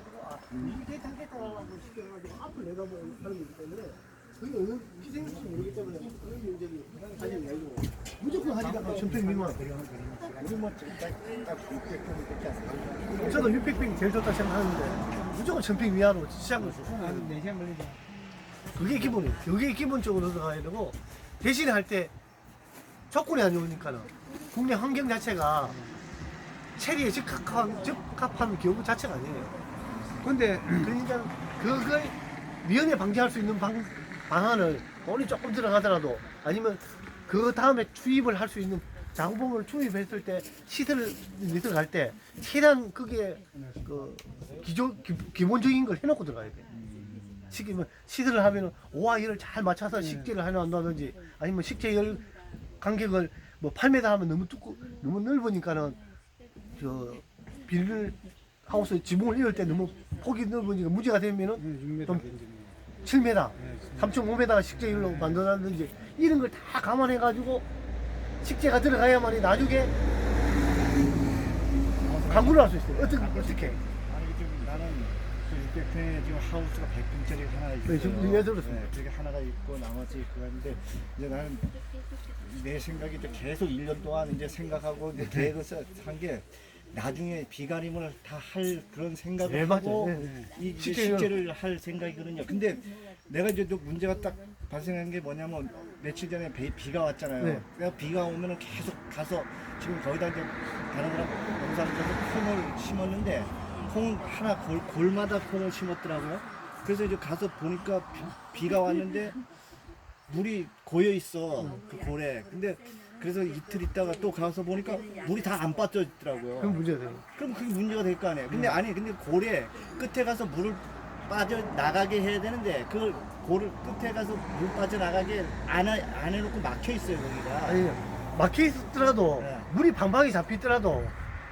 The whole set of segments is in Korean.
가지고 이게 대탕겠다라고 시켜가지고 앞을 내다보는 사람이기 때문에 그게 어느 희생일지 모르기 때문에 그런 면적이 가지고 내고 무조건 하니까 전평 미만. 우리 뭐딱 600평 않습니까? 저도 600평이 제일 좋다 생각하는데 무조건 전평 미하로 시작을 했어요. 한 4시간 걸리죠. 그게 기본이에요. 그게 기본적으로 들어가야 되고 대신에 할 때 조건이 안 좋으니까는 국내 환경 자체가 체리에 적합한 경우 자체가 아니에요. 근데 그러니까 그걸 미연에 방지할 수 있는 방안을 돈이 조금 들어가더라도 아니면 그 다음에 투입을 할 수 있는 작업을 투입했을 때 시설을 들어갈 때 최대한 그게 그 기본적인 걸 해놓고 들어가야 돼. 시설을 하면은 오하열을 잘 맞춰서 식재를 해놓는다든지 아니면 식재열 간격을 뭐 8m 하면 너무 넓으니까는 저 비닐 하우스 지붕을 이을 때 너무 폭이 넓으니까 문제가 되면은 6m 좀 된 점이에요. 7m, 3.5m 식재열로 만들어놨는지 이런 걸 다 감안해가지고 식재가 들어가야만이 나중에 강구를 할 수 있어요. 어떻게? 아니 지금 나는 그 600평에 지금 하우스가 100평짜리 하나 있어요. 네, 지금 예를 들었습니다. 네, 그게 하나가 있고 나머지 그거 하는데 이제 나는 내 생각이 이제 계속 1년 동안 이제 생각하고 이제 계획을 한 게 나중에 비가림을 다 할 그런 생각을 네, 하고 맞아요. 네, 이 이제 식재를- 식재를 할 생각이거든요. 근데 내가 이제 또 문제가 딱 발생한 게 뭐냐면 며칠 전에 비가 왔잖아요. 네. 내가 비가 오면은 계속 가서 지금 거기다 이제 다른 사람 농사를 져서 콩을 심었는데 콩 하나 골마다 콩을 심었더라고요. 그래서 이제 가서 보니까 비가 왔는데 물이 고여 있어 그 골에. 근데 그래서 이틀 있다가 또 가서 보니까 물이 다 안 빠져있더라고요. 그럼 문제가 돼요. 그럼 그게 문제가 될 거 아니에요. 근데 아니 근데 골에 끝에 가서 물을 빠져 나가게 해야 되는데 그걸 골을 끝에 가서 물 빠져 나가게 안 해놓고 막혀 있어요 거기가. 아니 막혀 있더라도 네. 물이 방방이 잡히더라도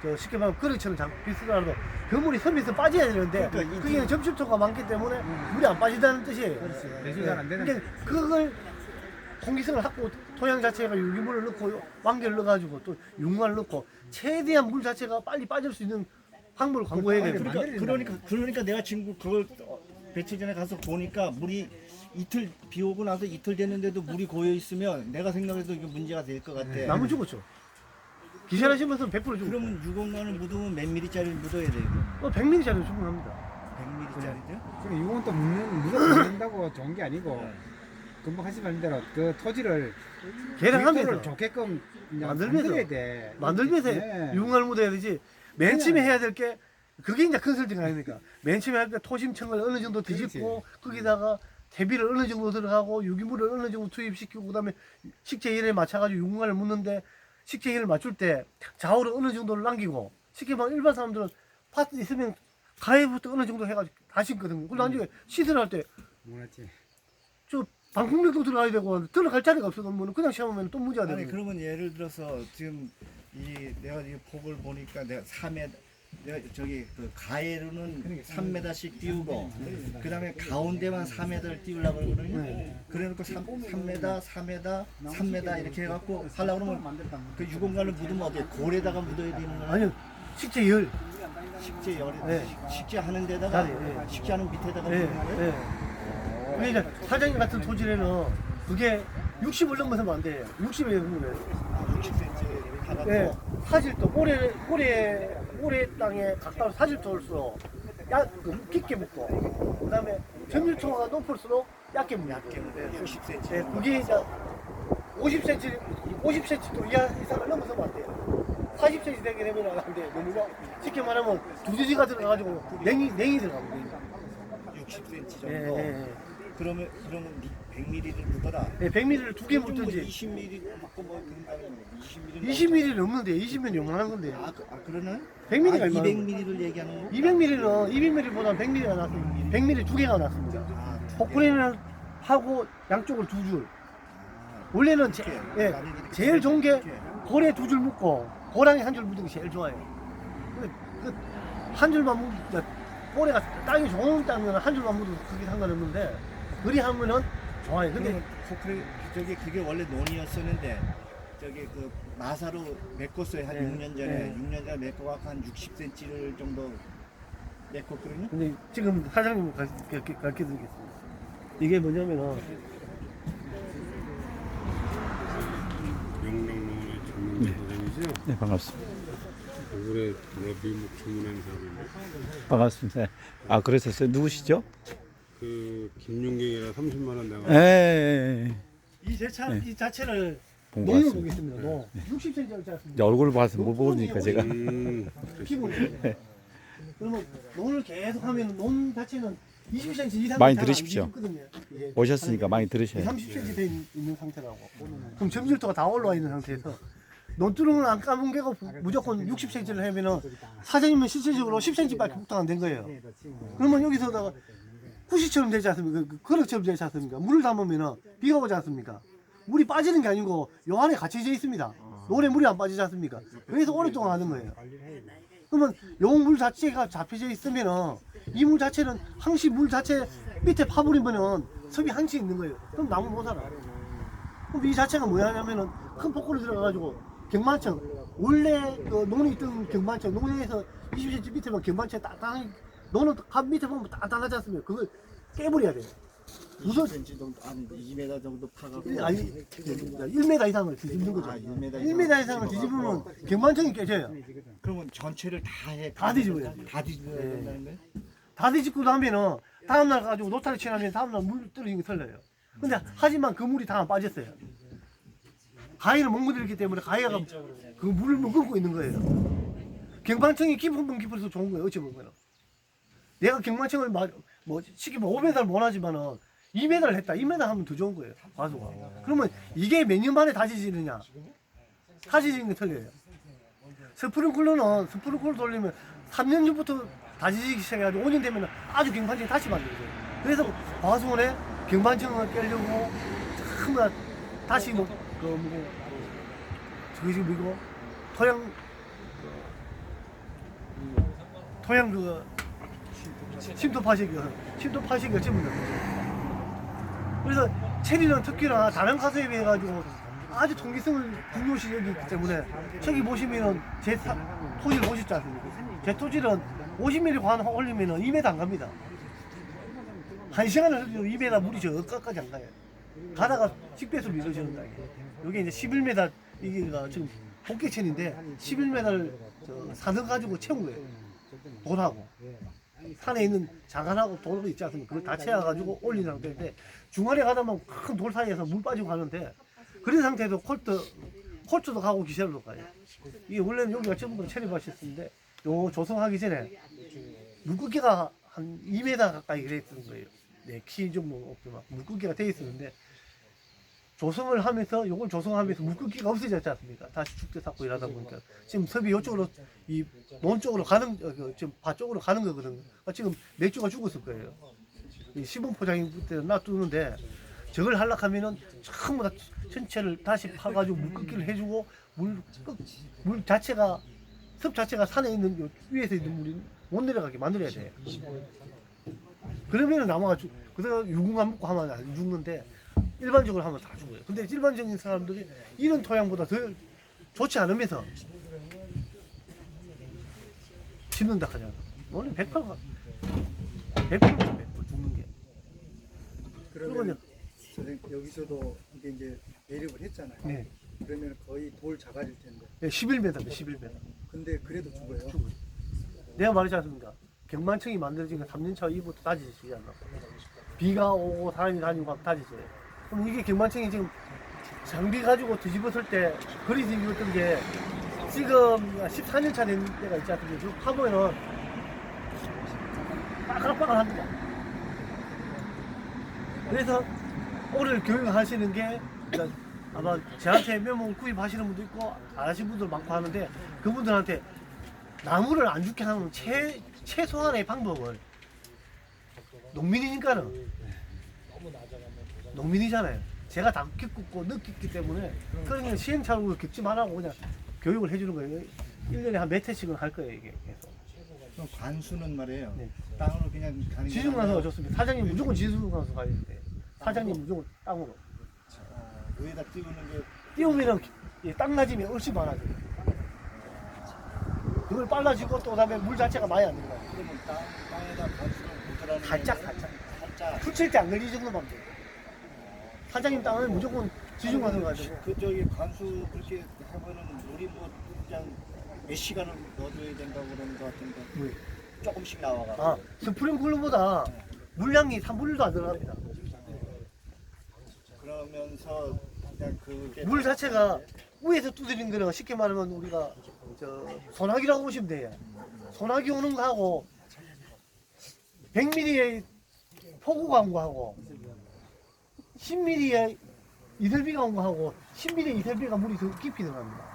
저 쉽게 말하면 그릇처럼 잡히더라도 그 물이 섬에서 빠져야 되는데 그러니까 그게 점심초가 많기 때문에 물이 안 빠진다는 뜻이에요. 배수 잘안 되는 근데 그걸 공기성을 갖고 토양 자체가 유기물을 넣고 완결을 넣어가지고 또 융화를 넣고 최대한 물 자체가 빨리 빠질 수 있는 방법을 광고해야 돼요. 그러니까 내가 지금 그걸 며칠 전에 가서 보니까 물이 이틀 비 오고 나서 이틀 됐는데도 물이 고여 있으면 내가 생각해도 이게 문제가 될 것 같아. 나무 죽었죠. 기절하시면서 100% 죽었죠. 그러면 6억만을 묻으면 몇 미리짜리 묻어야 돼 이거? 100mm짜리 충분합니다. 100미리짜리죠? 그러니까 이건 또 무조건 묻는다고 좋은 게 아니고 금방 하시는 대로 그 토지를 계량하면서 좋게끔 그냥 만들면서. 만들어야 돼. 만들면서 네. 융화를 묻어야 되지. 맨 처음에 해야 될 게 그게 이제 컨설팅 아닙니까? 맨 처음에 할 때 토심층을 어느 정도 뒤집고 거기다가 대비를 어느 정도 들어가고 유기물을 어느 정도 투입시키고 그다음에 식재일에 맞춰가지고 융화를 묻는데 식재일을 맞출 때 좌우를 어느 정도를 남기고 쉽게 말하면 일반 사람들은 파트 있으면 가해부터 어느 정도 해가지고 다 심거든요. 그리고 나중에 시설할 때 몰랐지. 저 방풍력도 들어가야 되고 들어갈 자리가 없어서 그냥 시험하면 또 문제가 아니 되거든요. 그러면 예를 들어서 지금 내가 이 폭을 보니까 내가 3m 내가 저기 그 가해로는 3m씩 띄우고 그 다음에 가운데만 4m를 띄우려고 그러거든요. 그래놓고 3m, 4m, 3m 이렇게 해갖고 하려고 그러면 그 유공간을 묻으면 어떻게 골에다가 묻어야 되는 거야? 아니요 식재열 식재 열에 네. 식재하는 데다가 자리, 네. 식재하는 밑에다가 예, 묻는 거예요? 예. 그러니까 사장님 같은 토질에는 그게 60을 넘어서면 안 돼요. 60에 넘으면. 60cm 하고 예. 사질도 모래 땅에 가까운 사질토일수록 깊게 묻고, 그 다음에 점유토가 높을수록 얕게 묻고. 얇게 묻어요. 60cm. 예, 그게 이제 50cm 이상을 넘어서면 안 돼요. 40cm 되게 되면 안 돼요. 너무 쉽게 말하면 두더지가 들어가가지고 냉이 들어가거든요. 60cm 정도. 예, 예, 예. 그러면 100ml를 묻어라. 예, 100ml를 두 개 뭐 묻든지 20ml 묻고 뭐 된다는 거예요. 20ml 넘는데 20ml 용만한 건데 그러는? 100ml 가 아, 얼마나 200ml를 얘기하는 거? 200ml는 200ml보다 100ml가 낫습니다. 100ml 두 개가 낫습니다. 아, 포크레인을 하고 양쪽으로 두 줄. 원래는 이렇게, 제일 좋은 게 이렇게. 골에 두 줄 묶고 고랑에 한 줄 묻는 게 제일 좋아요. 근데 한 줄만 묻 골에가 땅이 좋은 땅은 한 줄만 묻어도 그게 상관없는데 그리 하면은 좋아요. 근데 그러면 포크레인 그게 원래 논이었었는데 저기 그 마사로 메꿨어요. 한 네. 6년 전에 네. 6년 전에 메꿔갖고 한 60cm를 정도 냈거든요. 근데 지금 사장님 가르쳐 드리겠습니다. 이게 뭐냐면은 영랑농원의 전문가 사장이시죠? 네, 반갑습니다. 올해 미목 주문한 사람인데 반갑습니다. 아, 그러셨어요? 누구시죠? 그 김윤경이라 30만 원 내가 예. 이 자체를 본것 농을 같습니다. 보겠습니다. 농. 60cm짜리 않습니까? 이제 얼굴을 봐서 못 보니까 제가. 기본이에요. 그러면 논을 계속 하면 논 자체는 20cm 이상 많이 들으십시오. 이제 오셨으니까 많이 들으셔야 돼요. 30cm 돼 있는 상태라고. 그럼 점질도가 다 올라와 있는 상태에서 논두렁을 안 감은 게고 무조건 60cm를 하면은 사장님은 실질적으로 10cm밖에 폭탄 안 된 거예요. 그러면 여기서다가 구시처럼 되지 않습니까? 그릇처럼 되지 않습니까? 물을 담으면은 비가 오지 않습니까? 물이 빠지는 게 아니고 요 안에 갇혀져 있습니다. 논에 물이 안 빠지지 않습니까? 그래서 오랫동안 하는 거예요. 그러면 요 물 자체가 잡혀져 있으면은 이 물 자체는 항시 물 자체 밑에 파버리면은 섭이 항시 있는 거예요. 그럼 나무 못 살아. 그럼 이 자체가 뭐냐면은 큰 포크로 들어가가지고 경만청 원래 그 논에 있던 경만청 논에서 20cm 밑에만 경만청 딱딱 논은 한 밑에 보면 단단하지 않습니까? 그걸 깨버려야 돼요. 우선 10cm 정도 한 2m 정도 파갖고 아니 1m 이상을 뒤집는 거죠. 1m 이상을 뒤집으면 경만청이 깨져요. 그러면 전체를 다 뒤집어요. 다 뒤집어야 된다는 거예요? 다 뒤집고 나면은 다음날 가지고 노타리 치나면 다음날 물 떨어지는 게 틀려요. 근데 하지만 그 물이 다 안 빠졌어요. 가위를 멍들었기 때문에 가위가 그 물을 머금고 있는 거예요. 경만청이 깊으면 깊을수록 좋은 거예요. 어찌 보면 내가 경만청을 뭐 쉽게 5m를 못 하지만은 2m를 했다. 2m 하면 더 좋은 거예요. 과수가. 그러면 이게 몇 년 만에 다지지느냐? 다지지는 게 틀려요. 스프링클러는 스프링클러 돌리면 3년 전부터 다지기 시작해가지고 5년 되면 아주 경관청이 다시 만들어져요. 그래서 과수원에 경관청을 깨려고 정말 다시 저기 뭐고 토양 침투 파식이 전부 다. 그래서 체리는 특히나 다른 가수에 비해 가지고 아주 통기성을 중요시 여기기 때문에 저기 보시면은 제 토지를 보셨지 않습니까? 제 토지는 50mm 관 올리면은 2m 안 갑니다. 1시간을 흘려도 2m 물이 저까지 안 가요. 가다가 식배수로 밀어지는다. 여기 이제 11m 이게 지금 복개천인데 11m를 산을 가지고 채운 거예요. 돌하고 산에 있는 장안하고 돌도 있지 않습니까? 그걸 다 채워가지고 올린 상태인데 중간에 가다 보면 큰 돌 사이에서 물 빠지고 가는데 그런 상태에서 콜트도 가고 기세로도 가요. 이게 원래는 여기가 전부 다 체리밭이었는데 요 조성하기 전에 물끓기가 한 2m 가까이 그래 있던 거예요. 네, 키 정도 없지만 물끓기가 돼 있었는데 조성을 하면서 요걸 조성하면서 물끓기가 없어졌지 않습니까? 다시 축대 쌓고 이러다 보니까 지금 섭이 이쪽으로 이 논 쪽으로 가는 지금 밭 쪽으로 가는 거거든요. 지금 맥주가 죽었을 거예요. 이 시범 포장이 그때 놔두는데 저걸 하려면은 전부 다 전체를 다시 파가지고 물끓기를 해주고 물 자체가 섭 자체가 산에 있는 요 위에서 있는 물이 못 내려가게 만들어야 돼요. 그러면은 나무가 그래서 유궁 안 먹고 하면 안 죽는데 일반적으로 하면 다 죽어요. 근데 일반적인 사람들이 이런 토양보다 더 좋지 않으면서 심는다 하잖아. 원래 100%가 100% 죽는 게. 그러면 선생님 여기서도 이게 이제 매립을 했잖아요. 네. 그러면 거의 돌 작아질 텐데. 네, 11m입니다. 11m. 근데 그래도 죽어요. 죽어요. 내가 말하지 않습니까? 경만청이 만들어진 게 3년차 이후부터 다지지 않나. 비가 오고 사람이 다니고 하면 다지져요. 그럼 이게 경만청이 지금 장비 가지고 뒤집었을 때 거리 뒤집었던 게 지금 14년차 된 때가 있지 않습니까? 지금 파보면은 빠글빠글합니다. 그래서 오늘 교육하시는 게 아마 저한테 면목을 구입하시는 분도 있고 안 하시는 분들 많고 하는데 그분들한테 나무를 안 죽게 하는 최소한의 방법을 농민이니까는 농민이잖아요. 제가 다 겪고 느꼈기 때문에 그러니까 시행착오를 겪지 말라고 그냥 교육을 해주는 거예요. 1년에 한 몇 회씩은 할 거예요 이게 계속. 그럼 관수는 말이에요. 네. 땅으로 그냥 가는 게 지중간서가 아니라 좋습니다. 사장님 무조건 지중간서 가야 돼요. 사장님 무조건 땅으로. 여기다 띄우는 게 띄우면은 땅 낮으면 얼씬 많아져요. 그걸 빨라지고 또 그다음에 물 자체가 많이 안 들어가요. 그러면 땅에다 관수를 묻으라는 살짝, 거예요? 살짝. 살짝. 풀칠 때 안 걸리 정도만 돼. 사장님 땅은 무조건 지중 가서 가지고. 그 저기 관수 그렇게 하면은 물이 뭐 그냥 몇 시간을 넣어줘야 된다고 그러는 것 같은데 물. 조금씩 나와가. 아, 스프링클러보다 물량이 3분의 1도 안 들어갑니다. 그러면서 그냥 그게 물 자체가 위에서 두드리는 거는 쉽게 말하면 우리가 소나기라고 보시면 돼요. 소나기 오는 거하고 100mm의 폭우가 온 거하고 10mm의 이슬비가 온 거하고 10mm의 이슬비가 물이 더 깊이 들어갑니다.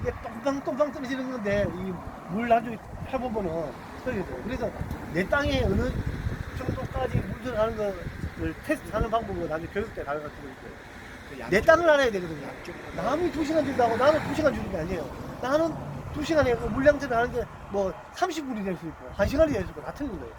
이게 똥방똥방 떨어지는 건데 이 물 나중에 해보면은 떨어져요. 그래서 내 땅에 어느 정도까지 물 들어가는 거를 테스트하는 방법을 나중에 교육 때 가르쳐 드릴 거예요. 내 땅을 알아야 되거든요. 남이 2시간 준다고 나는 2시간 주는 게 아니에요. 나는 2시간에 그 물량 들어가는 게 뭐 30분이 될 수 있고 1시간이 될 수 있고 다 틀린 거예요.